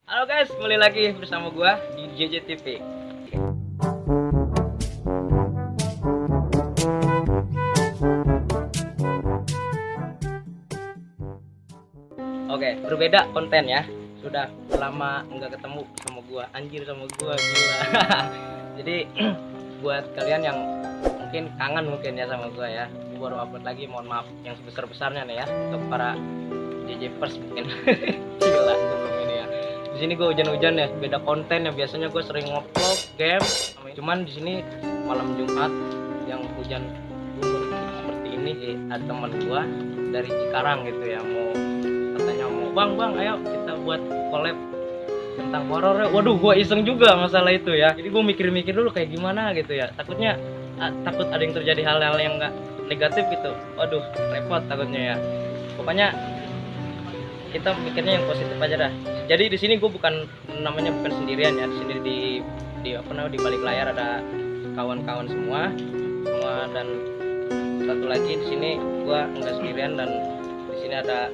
Halo guys, kembali lagi bersama gua di JJTV. Oke, berbeda konten ya. Sudah lama nggak ketemu sama gua, anjir sama gua gila. Jadi buat kalian yang mungkin kangen mungkin ya sama gua ya, gua baru upload lagi, mohon maaf yang sebesar-besarnya nih ya untuk para JJpers mungkin. Gila sebelum ini ya. Di sini gue hujan-hujan ya, beda konten ya. Biasanya gue sering ngupload game, cuman di sini malam Jumat yang hujan guyur seperti ini ada teman gue dari Cikarang gitu ya, katanya mau bang ayo kita buat collab tentang horor ya. Waduh, gue iseng juga masalah itu ya. Jadi gue mikir-mikir dulu kayak gimana gitu ya. Takutnya takut ada yang terjadi hal-hal yang enggak negatif gitu. Waduh, repot takutnya ya. Pokoknya kita mikirnya yang positif aja dah. Jadi di sini gue bukan sendirian ya. Di sini di balik layar ada kawan-kawan semua dan satu lagi di sini gue enggak sendirian, dan di sini ada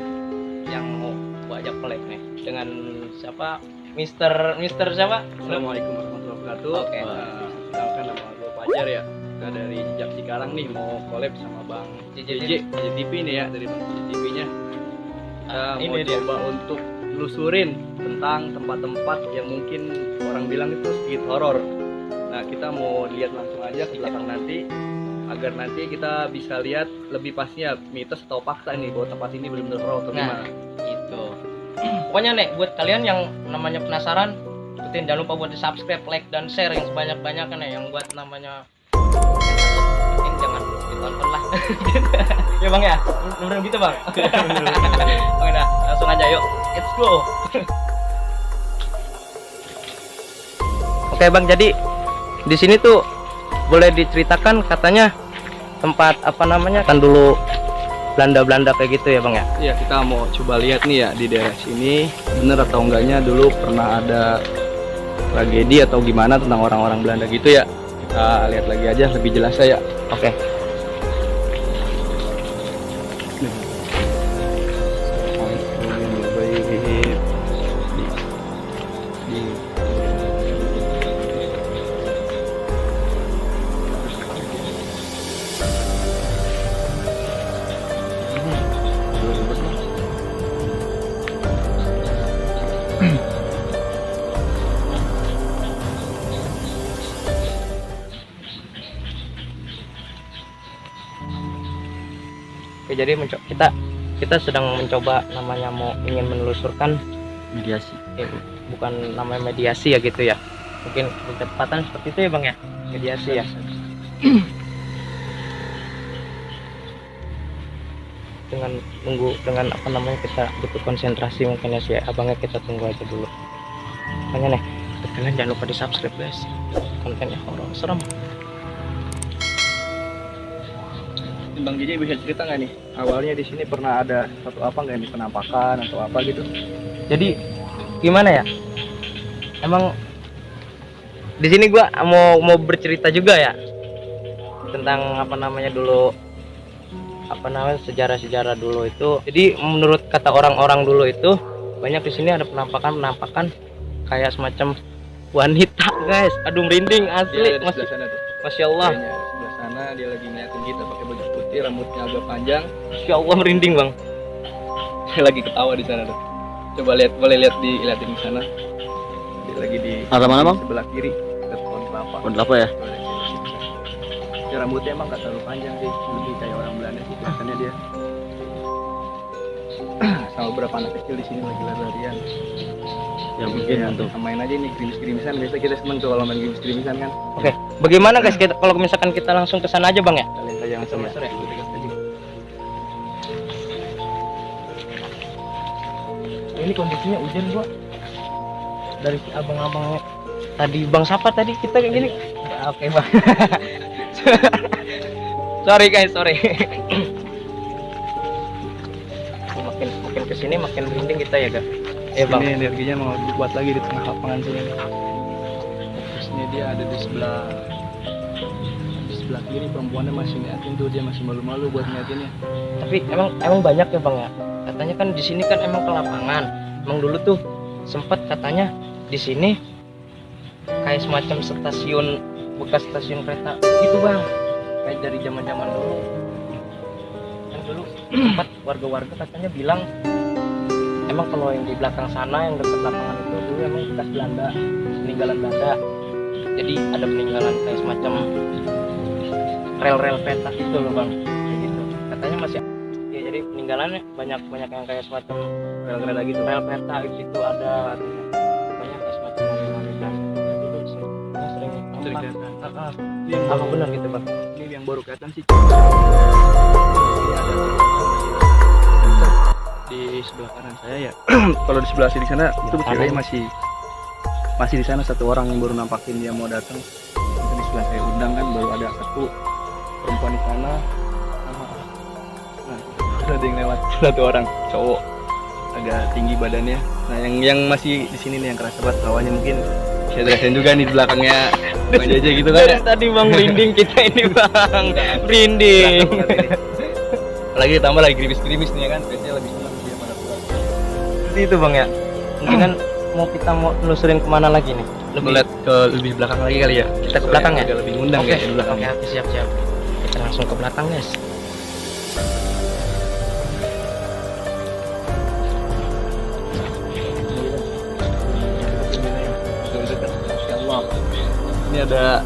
yang mau gue ajak collab nih dengan siapa? Mister siapa? Assalamualaikum warahmatullahi wabarakatuh. Oke. Kenalkan nama gue Fajar ya. Kita dari Jejak Cikarang nih mau collab sama Bang JJTV nih ya, dari Bang JJTV-nya. Kita mau coba untuk telusurin tentang tempat-tempat yang mungkin orang bilang itu street horror. Nah, kita mau lihat langsung aja ke belakang nanti, agar nanti kita bisa lihat lebih pastinya mitos atau fakta nih bahwa tempat ini benar-benar horor atau gimana. Gitu. Pokoknya nih buat kalian yang namanya penasaran, ikutin, jangan lupa buat di subscribe, like dan share yang sebanyak-banyaknya nih. Yang buat namanya mungkin jangan ditonton lah. Ya bang ya, bener gitu bang. Oke dah, langsung aja yuk, let's go. Oke bang, jadi di sini tuh boleh diceritakan katanya tempat apa namanya kan dulu Belanda kayak gitu ya bang ya? Iya, kita mau coba lihat nih ya di daerah sini bener atau enggaknya dulu pernah ada tragedi atau gimana tentang orang-orang Belanda gitu ya. Kita lihat lagi aja lebih jelas ya. Oke. Oke, jadi kita sedang mencoba namanya ingin menelusurkan Mediasi. bukan namanya mediasi ya gitu ya, mungkin ketepatan seperti itu ya bang ya, mediasi ya. dengan apa namanya kita butuh konsentrasi mungkin ya sih abangnya, kita tunggu aja dulu. Makanya nih kalian jangan lupa di subscribe guys, kontennya horor serem. Bang JJ bisa cerita nggak nih awalnya di sini pernah ada satu apa nggak nih, penampakan atau apa gitu? Jadi gimana ya, emang di sini gua mau bercerita juga ya tentang apa namanya dulu, apa namanya sejarah dulu itu. Jadi menurut kata orang-orang dulu itu banyak di sini ada penampakan kayak semacam wanita guys. Aduh merinding asli. Dia ada di sebelah sana tuh. Masya Allah. Kayaknya di sebelah sana dia lagi ngeliatin kita pakai baju putih, rambutnya agak panjang. Masya Allah merinding bang. Dia lagi ketawa di sana tuh. Coba lihat, boleh liatin di sana. Dia lagi di Arah mana bang? sebelah kiri dekat pohon kelapa. Pohon kelapa ya? Dia rambutnya emang gak terlalu panjang sih, lebih kayak orang Belanda sih kelihatannya dia. Sama beberapa anak kecil di sini lagi lari-larian. Ya mungkin Ya, untuk main aja nih gerimis-gerimisan. Biasa kita seneng tuh kalau main gerimis-gerimisan kan. Oke, bagaimana guys kalau misalkan kita langsung ke sana aja bang ya? Kalian aja langsung ya. Ini kondisinya hujan gua. Dari si abang-abang tadi bang siapa tadi kita kayak gini. Oke bang. sorry guys. makin kesini makin merinding kita ya gak? Bang. Ini energinya mau dibuat lagi di tengah lapangan sini. Terus ini dia ada di sebelah kiri, perempuannya masih ngeliatin tuh, dia masih malu-malu buat ngeliatinnya. Tapi emang banyak ya bang ya. Katanya kan di sini kan emang ke lapangan. Emang dulu tuh sempet katanya di sini kayak semacam stasiun, bekas stasiun kereta gitu bang, kayak dari zaman dulu kan. Dulu sempat warga-warga katanya bilang emang kalau yang di belakang sana, yang dekat lapangan itu dulu emang bekas Belanda, peninggalan Belanda. Jadi ada peninggalan kayak semacam rel-rel kereta gitu loh bang, kayak gitu katanya masih ya. Jadi peninggalannya banyak yang kayak semacam Rel kereta gitu. rel kereta gitu ada, banyak kayak semacam mobil-mobilan dulu sering kelihatan. Ini apa benar gitu bang? Ini yang baru kelihatan sih. Di sebelah kanan saya ya. Kalau di sebelah sini sana itu cewek masih di sana satu orang yang baru nampakin dia mau datang. Itu di sebelah saya undang kan baru ada satu perempuan di sana. Nah, ada yang lewat satu orang cowok agak tinggi badannya. Nah, yang masih di sini nih yang kerasa banget bawahnya mungkin saya jelasin juga nih di belakangnya Bang Jeje gitu kan ya. Tadi bang merinding kita ini bang, merinding. Lagi ditambah lagi gerimis-gerimis nih ya kan, biasanya lebih senang dia pada pulang. Seperti itu bang ya. Mungkin kan kita mau nelusurin kemana lagi nih? Lihat ke lebih belakang lagi kali ya. Kita ke belakang ya? Agak lebih ngundang Oke, ya di belakang. oke, siap. Kita langsung ke belakang guys. Ini ada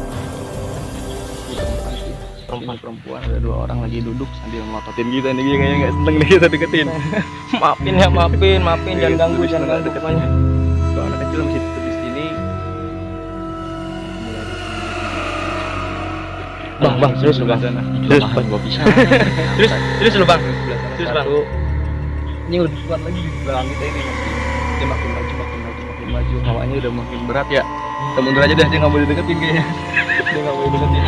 perempuan ada dua orang lagi duduk sambil ngototin kita nih, kayaknya nggak seneng nih kita deketin. maafin, jangan ganggu pokoknya. Kalau anak kecil masih tetap di sini. Bang, serius lu bang. Terus gua bisa. Terus lu bang. Terus bang. Ini udah kuat lagi di belakang kita ini. Dia makin maju. Hawanya udah makin berat ya. Kita mundur aja deh, dia nggak boleh deketin kayaknya. Dia nggak boleh deketin.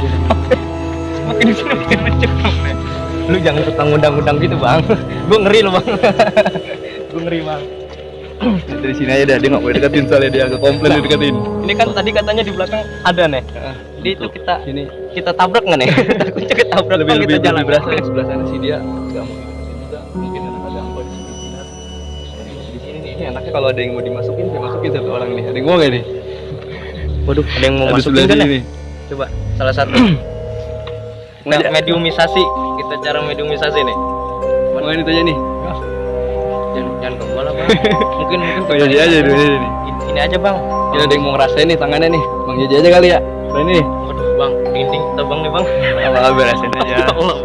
Makin kenceng. Lu jangan tukang undang-undang gitu bang. Gue ngeri lu bang. Gue ngeri bang. Dari sini aja dah, dia nggak boleh deketin soalnya dia agak komplain dia deketin. Ini kan tadi katanya di belakang ada nih. Jadi itu kita tabrak nggak nih? Takutnya ketabrak bang, lebih kita jalan. berasa sebelah sana sih dia nggak mau deketin juga. Mungkin ada angkot di sini. Di sini nih, ini anaknya kalau ada yang mau dimasukin, saya masukin satu orang nih. Ada yang mau nggak nih? Waduh, ada yang mau Ada masukin sebelah kan sini ya? nih. Coba salah satu. Mediumisasi, kita cara mediumisasi nih. Mau ini aja nih. Jangan ke gua lah bang. Mungkin Oh iya aja dulu nih. ini aja bang. Kita ada yang mau ngerasain nih tangannya nih. Bang Jeje aja kali ya. Berani nih. Waduh bang, dinding kita bang nih bang. Apa beresin aja. Ya Allah.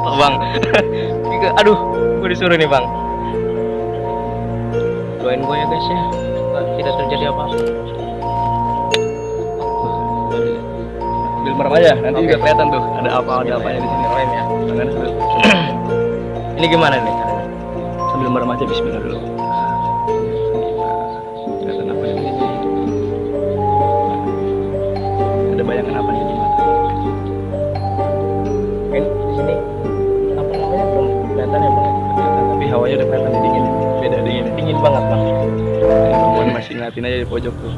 Oh, bang. Aduh, gue disuruh nih bang. Doain gue ya guys ya, tidak terjadi apa-apa. Ambil merem aja, nanti juga kelihatan tuh ada apanya di sini. Keren ya. Tangannya sambil Ini gimana nih caranya? sambil merem aja, bismillah dulu. Kelihatan apa di sini? Ada bayangan apa nih di mata? Mungkin di sini apa namanya belum kelihatan ya bang. Tapi hawanya udah kelihatan dingin. Beda dingin. Dingin banget bang. Perempuan masih ngeliatin aja di pojok tuh.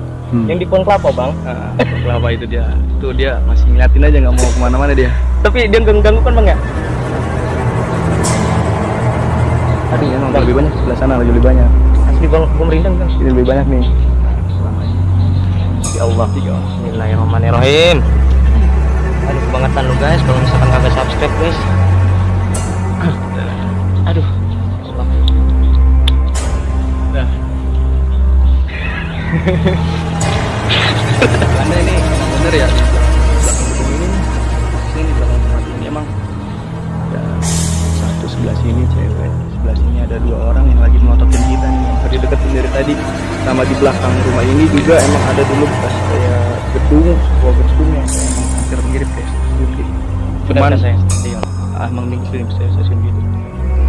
Yang di pohon kelapa bang. Nah, kelapa itu dia. Tuh dia masih ngeliatin aja, nggak mau kemana-mana dia. Tapi dia ganggu kan bang ya? Aduh, emang lebih banyak sebelah sana, lebih banyak. Asli bang, gue merinding bang. Ini lebih banyak nih. Ya Allah, Bismillahirrahmanirrahim. Aduh kebangetan lu guys, kalau misalkan kagak subscribe guys. Aduh, ya Allah. Nah. Karena ini bener ya. Di belakang tempat ini emang ada satu sebelah sini cewek, sebelah sini ada dua orang yang lagi melototin kita nih, yang tadi deketin dari tadi. Sama di belakang rumah ini juga emang ada dulu bekas kayak gedung, sebuah gedung yang emang hampir mirip kayak stasiun gitu. Cuman emang mirip kayak stasiun gitu.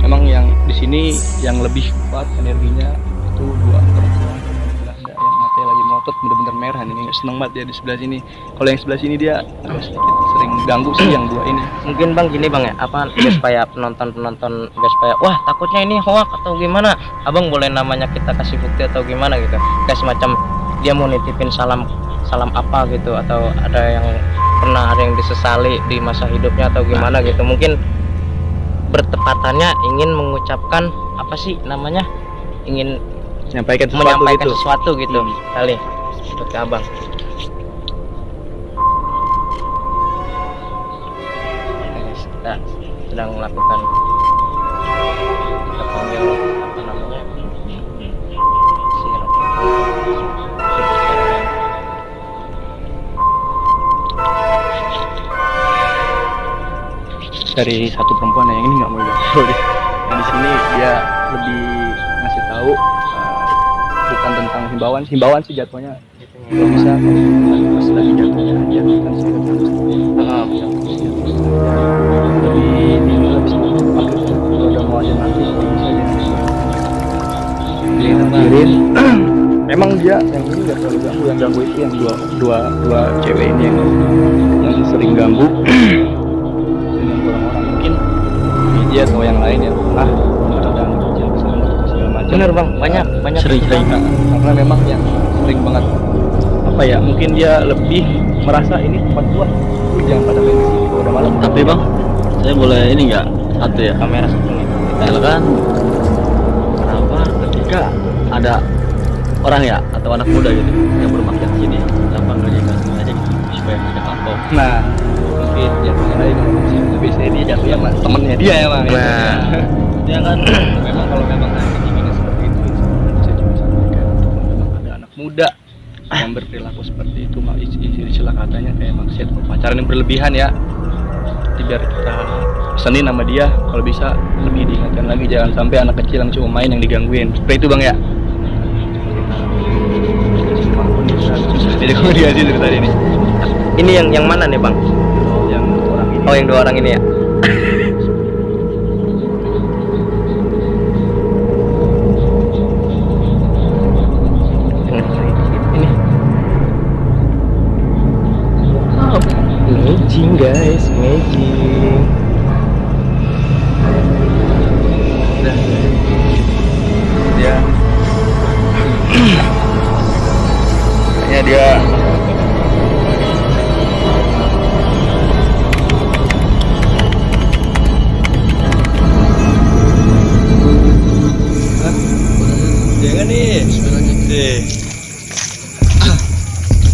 Emang yang di sini yang lebih kuat energinya itu dua perempuan Belanda yang matanya lagi melotot bener-bener merah nih, nggak seneng banget dia di sebelah sini. Kalau yang sebelah sini dia agak sedikit sering ganggu sih yang dua ini. Mungkin bang gini bang ya, apa biar supaya penonton biar supaya wah takutnya ini hoax atau gimana, abang boleh namanya kita kasih bukti atau gimana gitu, kayak semacam dia mau nitipin salam apa gitu, atau ada yang pernah ada yang disesali di masa hidupnya atau gimana gitu. Mungkin bertepatannya ingin mengucapkan apa sih namanya, ingin menyampaikan sesuatu gitu kali ke abang. Kita sedang melakukan, kita panggil apa namanya, dari satu perempuan yang ini nggak mau ganggu deh. Yang di sini dia lebih ngasih tahu bukan tentang himbauan sih jatuhnya. Kalau bisa pas lagi jatuhnya aja kan sih lebih dinilai bisa kalau udah mau aja nanti kalau bisa dipikirin. Memang dia yang ini nggak terlalu ganggu, yang ganggu itu yang dua cewek ini yang sering ganggu. Orang-orang mungkin dia atau yang lain yang pernah ada anak kecil bersama segala macam. Bener bang, banyak Sering karena memang yang sering banget apa ya, mungkin dia lebih merasa ini tempat gua, lu jangan pada main sini kalau udah malam. Tapi bang, saya boleh ini nggak satu ya? kamera satu nih. Misalkan kenapa ketika ada orang ya atau anak muda gitu yang bermaksud sini, kenapa nggak dikasih aja gitu supaya mereka kapok? Nah, mungkin jatuhnya lagi tapi saya dia jatuh ya mas, temennya dia ya bang. Nah. Dia kan memang kalau memang ada keinginan seperti itu, saya cuma sampaikan memang ada anak muda yang berperilaku seperti itu, istilah katanya kayak maksud pacaran yang berlebihan ya. Jadi biar kita pesanin sama dia, kalau bisa lebih diingatkan lagi, jangan sampai anak kecil yang cuma main yang digangguin. Seperti itu bang ya. Jadi komunikasi dari tadi nih. Ini yang mana nih bang? Yang orang ini. Oh yang dua orang ini ya. Amazing guys, amazing. Dia kayaknya dia jangan nih sebenarnya deh.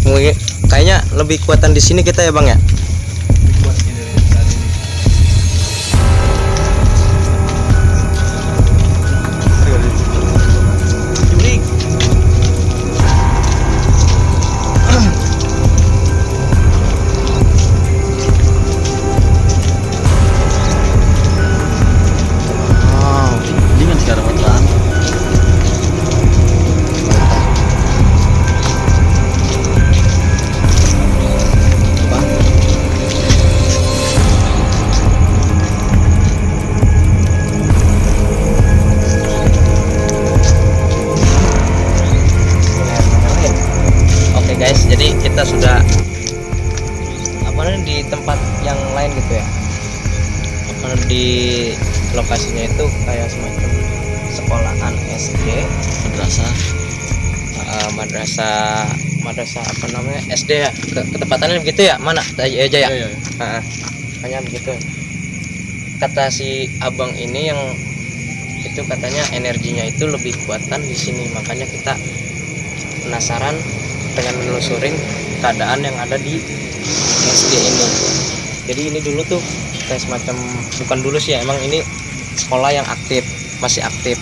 Mungkin kayaknya lebih kuatan di sini kita ya bang ya. Buat ini tadi nih. Wow, ini kan sekarang kan. Oke guys, jadi kita sudah apa namanya di tempat yang lain gitu ya. Di lokasinya itu kayak semacam sekolahan SD, Madrasah. madrasah apa namanya, SD ya, ketepatannya begitu ya, mana aja ya. Iya. Hanya begitu. Kata si abang ini yang itu katanya energinya itu lebih kuatan di sini, makanya kita penasaran dengan menelusurin keadaan yang ada di SD ini. Jadi ini dulu tuh kayak semacam, bukan dulu sih ya, emang ini sekolah yang aktif, masih aktif,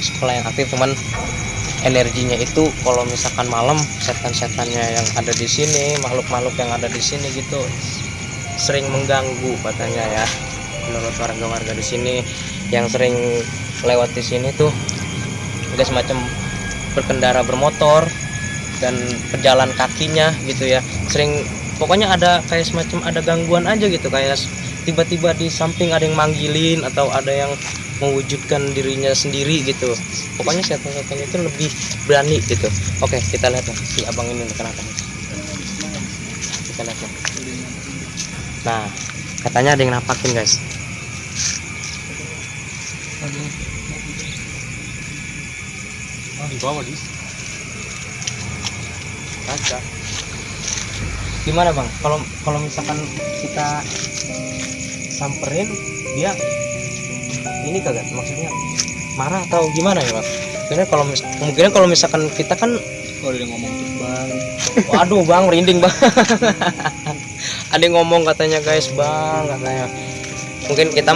sekolah yang aktif, cuman energinya itu kalau misalkan malam setan-setannya yang ada di sini, makhluk-makhluk yang ada di sini gitu sering mengganggu katanya ya, menurut warga-warga di sini yang sering lewat di sini tuh kayak semacam berkendara bermotor dan pejalan kakinya gitu ya, sering pokoknya ada kayak semacam ada gangguan aja gitu, kayak tiba-tiba di samping ada yang manggilin atau ada yang mewujudkan dirinya sendiri gitu, pokoknya setan-setan itu lebih berani gitu. Oke, kita lihat nih si abang ini kenapa, kita lihat nih. Nah, katanya ada yang nampakin guys. Di bawah di Kaca. Gimana bang? Kalau misalkan kita samperin dia ini kagak, maksudnya marah atau gimana ya bang? Kemungkinan kalau misalkan kita kan, Kalau dia ngomong terus bang, waduh bang merinding bang. Ada yang ngomong katanya guys bang, katanya mungkin kita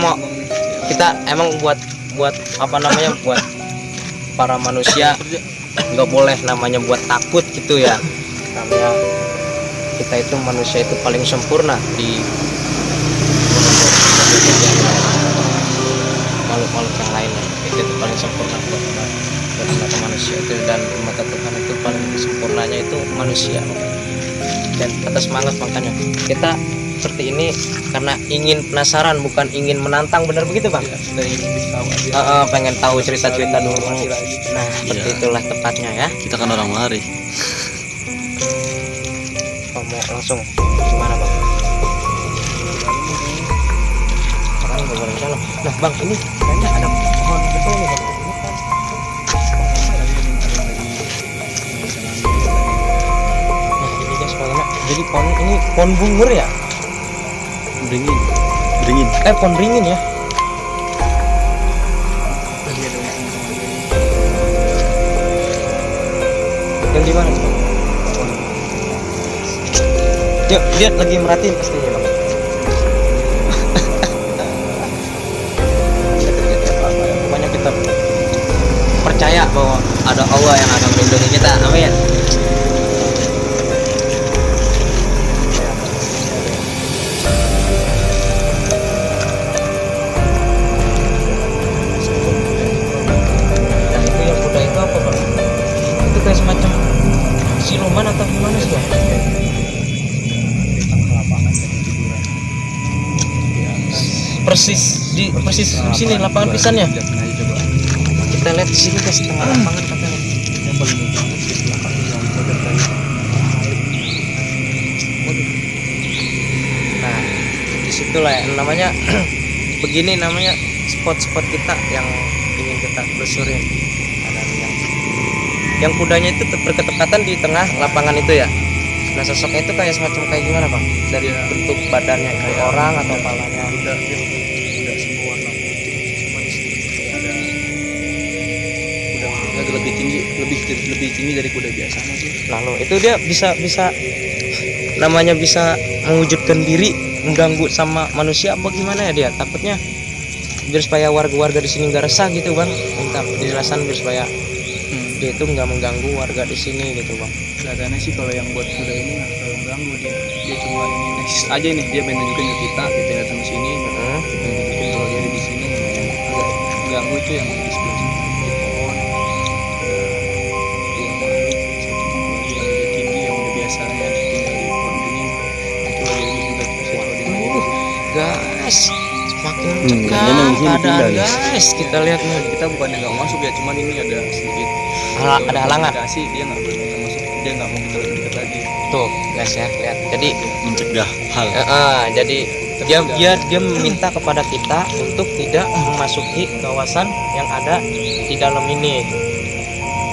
emang buat apa namanya, buat para manusia nggak boleh namanya buat takut gitu ya, namanya kita itu manusia itu paling sempurna di makhluk-makhluk yang lainnya. Itu paling sempurna buat mata manusia itu, dan mata Tuhan itu paling sempurnanya itu manusia. Dan atas semangat makanya kita seperti ini karena ingin penasaran, bukan ingin menantang, benar begitu bang? ya, sudah ingin lebih tahu aja. Pengen tahu cerita-cerita dulu. Lagi. Nah seperti Iya. itulah tepatnya ya. Kita kan orang lari. Oh, mau langsung gimana bang? Orang nggak boleh jalan. Nah bang, ini kayaknya ada pohon betul nih bang. Nah ini guys bagaimana? Jadi pohon ini pohon bungur ya? Beringin. Pohon beringin ya? Yang di mana tuh bang? Yuk, dia lagi merhatiin pastinya bang. Pokoknya kita percaya bahwa ada Allah yang akan melindungi kita. Amin. Nah itu yang kuda itu apa bang? Itu kayak semacam siluman atau gimana sih bang? Persis di sini lapangan pisannya. Kita lihat di sini guys, tengah lapangan katanya. Yang paling utama di belakang yang modern tadi. Nah, disitulah ya, namanya begini namanya spot-spot kita yang ingin kita telusurin. Ada yang kudanya itu berketepatan di tengah lapangan itu ya. Nah sosoknya itu kayak semacam kayak gimana bang? Dari bentuk badannya kayak orang atau kepalanya? Udah semua warna putih, cuma di sini kayak ada lebih tinggi dari kuda biasanya sih. Lalu itu dia bisa namanya bisa mewujudkan diri mengganggu sama manusia apa gimana ya dia? Takutnya biar supaya warga-warga di sini nggak resah gitu bang. Minta penjelasan biar supaya dia itu nggak mengganggu warga di sini gitu bang. Kelihatannya sih kalau yang buat kuda ini nggak terlalu ganggu dia cuma ini next aja nih, dia pengen nunjukin ke kita datang ke sini, pengen nunjukin kalau dia ada di sini. Yang agak ganggu itu yang di sebelah sini di pohon, dua makhluk, satu yang udah tinggi yang udah biasanya tinggal di pohon beringin, itu lagi juga terus kalau dia lagi Guys, semakin Kayaknya mencekam yang di sini keadaan tinggal nih. guys. Kita lihat nih. kita bukannya nggak masuk ya, cuman ini ada sedikit Ada halangan. komunikasi, dia nggak boleh kita masuk, dia nggak mau kita dekat lagi. Tuh guys ya lihat. Jadi Mencegah hal. jadi dia meminta kepada kita untuk tidak memasuki kawasan yang ada di dalam ini.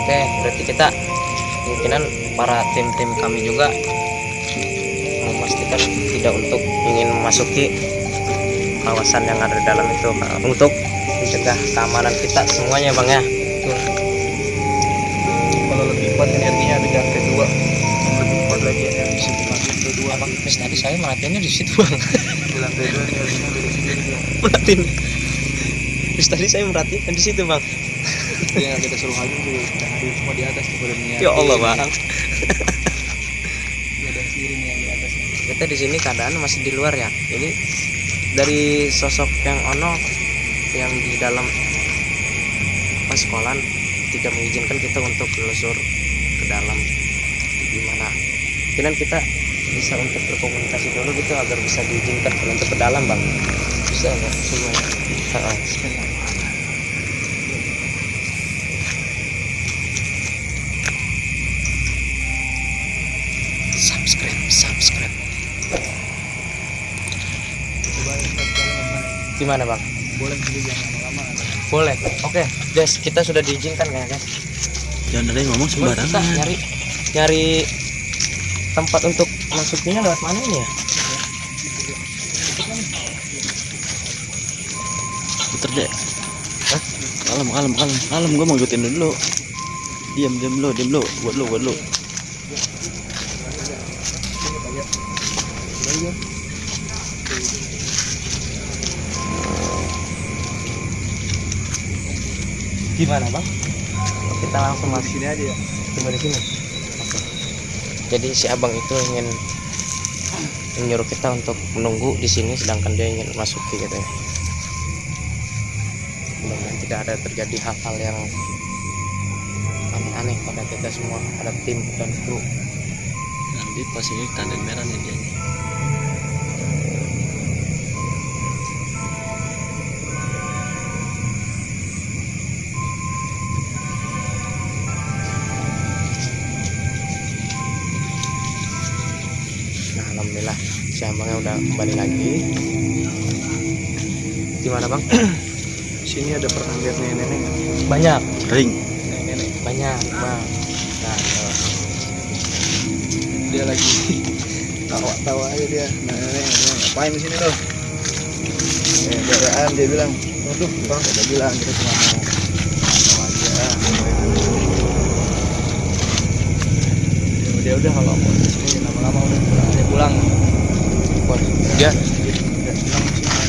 Oke, berarti kita kemungkinan para tim kami juga memastikan tidak untuk ingin memasuki kawasan yang ada di dalam itu untuk mencegah keamanan kita semuanya bang ya. Kalau lebih kuat energinya ada di lantai 2, lebih kuat lagi ya bisa di lantai 2. Abang Ipes tadi saya merhatiinnya di situ bang. Di lantai 2 energinya beda sendiri dia. Merhatiin. Terus tadi saya merhatiin di situ bang. Dia nggak kita suruh hadir tuh, kita hadir semua di atas tuh pada niatin. Ya Allah bang. Dia ada sendiri nih yang di atas. Kita di sini keadaan masih di luar ya. Ini dari sosok yang ono yang di dalam pas sekolahan tidak mengizinkan kita untuk telusur ke dalam gimana. Kira kita bisa untuk berkomunikasi dulu gitu agar bisa diizinkan untuk ke dalam bang. Bisa nggak semuanya? Subscribe. Gimana bang? Boleh juga jangan lama-lama. Boleh. Oke, guys, kita sudah diizinkan ya guys. Jangan ada yang ngomong Boleh kita sembarangan. nyari tempat untuk masuknya lewat mana ini ya? puter deh. Kalem, gue mau ikutin dulu. Diam lo, buat lo. Gimana bang? Kita langsung masuk Sini aja ya. Cuma di sini. Oke. Jadi si abang itu ingin menyuruh kita untuk menunggu di sini, sedangkan dia ingin masuki gitu ya. Mudah-mudahan tidak ada terjadi hal-hal yang aneh-aneh pada kita semua, pada tim dan kru. Nanti pas ini tanda merah nih dia. Nah, alhamdulillah si abangnya udah kembali lagi. Gimana bang? Sini ada pernah lihat nenek-nenek nggak? Banyak, Ring. Nenek-nenek. banyak bang. Nah, tuh. Dia lagi tawa aja dia. Nenek ngapain di sini tuh? Dia bilang, waduh bang, udah bilang kita cuma mau tahu aja. Udah kalau mau di sini lama-lama udah pulang. Wah,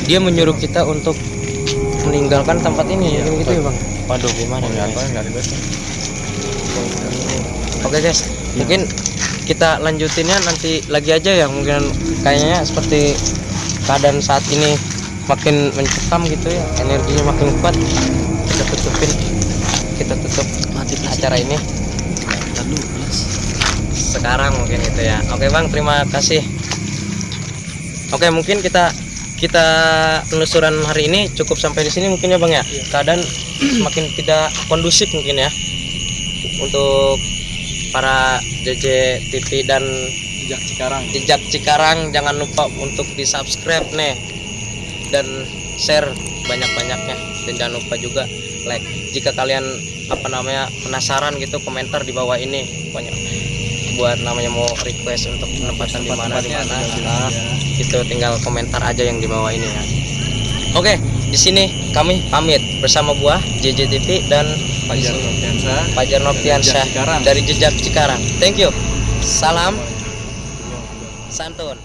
dia menyuruh kita untuk meninggalkan tempat ini, mungkin gitu ya bang. Waduh, gimana ya? Oke guys, mungkin kita lanjutinnya nanti lagi aja ya. Mungkin kayaknya seperti keadaan saat ini makin mencekam gitu ya, energinya makin kuat. Kita tutup acara ini sekarang mungkin gitu ya. Oke bang, terima kasih. Oke, mungkin kita penelusuran hari ini cukup sampai di sini mungkin ya bang ya. Keadaan semakin tidak kondusif mungkin ya untuk para JJ TV dan Jejak Cikarang. Jangan lupa untuk di subscribe nih dan share banyak-banyaknya, dan jangan lupa juga like. Jika kalian penasaran gitu, komentar di bawah ini pokoknya, buat namanya mau request untuk penempatan di mana gitu, tinggal komentar aja yang di bawah ini ya. Oke, di sini kami pamit bersama gua JJ TV dan Fajar Nofriansyah dari Jejak Cikarang. Thank you. Salam santun.